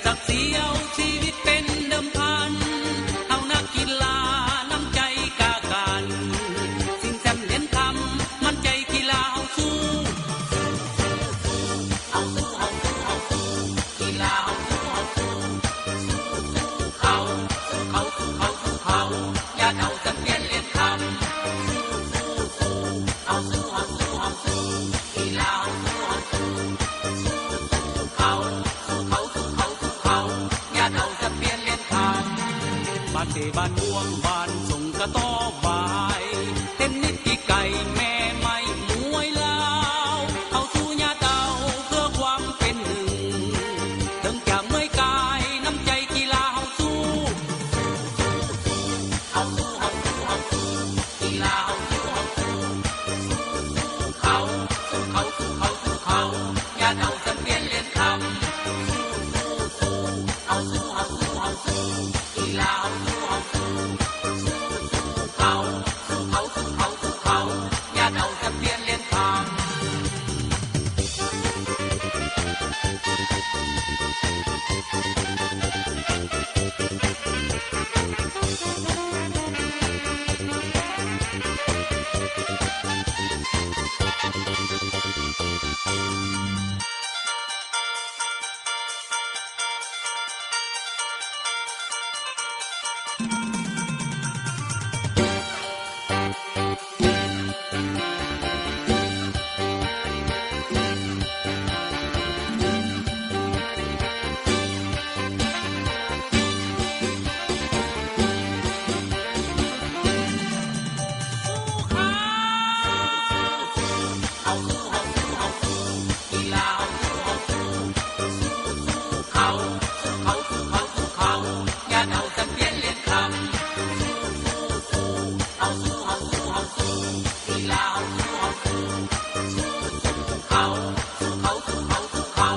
ศักดิ์ศรีเอาชีวิตเป็นเดิมพันเอานักกีฬาน้ำใจกากันสิ่งแซมเน้นทำมันใจกีฬาเอาสู้เอาสู้เอาสู้เอาสู้กีฬาเอาสู้เอาสู้สู้เขาสู้เขาสู้เขาสู้เขาอย่าเอาจะเปลี่ยนเรียนทำเอาสู้เอาสู้เอาสู้กีฬาเอาสู้เอาสู้สู้เขาสู้เขาสู้เขาสู้เขาอย่าเอาจะเปลี่ยนเรียนทำบ้านเตบ้านม่วงบ้านส่งกระต้อบายเต้นนิดกี่ไก่แม่ไม่มวยลาวเอาสู้ยาเต่าเพื่อความเป็นหนึ่งถึงจะเมื่อยกายน้ำใจกีฬาเอาสู้เอาสู้เอาสู้เอาสู้กีฬาเอาสู้เอาสู้สู้เขาสู้เขาสู้เขาสู้เขาอย่าเอาจะเปลี่ยนเรียนทำเอาสู้เอาสู้เอาสู้กีฬาเอาสู้เอาสู้สู้เขาสู้เขาสู้เขาสู้เขาอย่าเอาจะเปลี่ยนเรียนทำเอาสู้เอาสู้เอาสู้กีฬาเอาสู้เอาสู้สู้เขาสู้เขาสู้เขาสู้เขาอย่าเอาจะเปลี่ยนเรียนคำเอาสู้เอาสู้เอาสู้กีฬาเอาสู้เอาสู้สู้เขาสู้เขาสู้เขาสู้เขา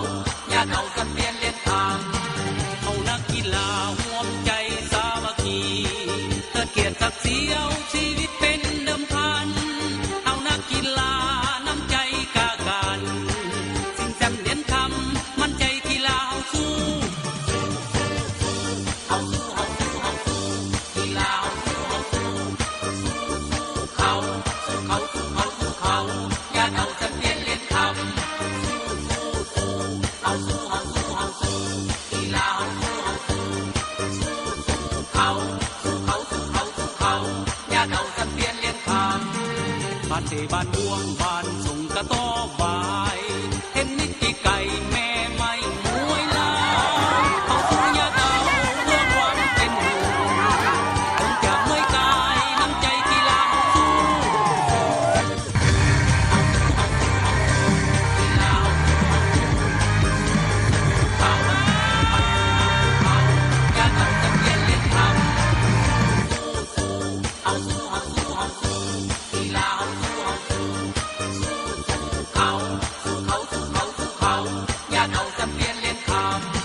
อย่าเอาจะเปลี่ยนเรียนคำเอานักกีฬาร่วมใจสามัคคีเทิดเกียรติศักดิ์ศรีเอาชีวิตเป็นเดิมพันเอานักกีฬาน้ำใจกากันสิ่งแซมเน้นทำมันใจกีฬาเอาสู้เอาสู้เอาสู้เอาสู้กีฬาเอาสู้เอาสู้สู้เขาสู้เขาสู้เขาสู้เขาอย่าเอาจะเปลี่ยนเรียนคำเอาสู้เอาสู้เอาสู้กีฬาเอาสู้เอาสู้สู้เขาสู้เขาสู้เขาสู้เขาอย่าเอาจะเปลี่ยนเรียนคำบ้านเตบ้านม่วงบ้านส่งกระต้อบายเห็นนิดกี่ไก่แม่ไม่มวยลาวเอาสู้ยาเต่าเพื่อความเป็นหนึ่งถึงจะเมื่อยกายน้ำใจกีฬาเอาสู้เอาสู้เอาสู้เอาสู้กีฬาเอาสู้เอาสู้เขาเขาอย่าเอาจะเปลี่ยนเรียนคำเอาสู้เอาสู้เอาสู้กีฬาเอาสู้เอาสู้สู้เขาสู้เขาสู้เขาสู้เขาอย่าเอาจะเปลี่ยนเรียนคำ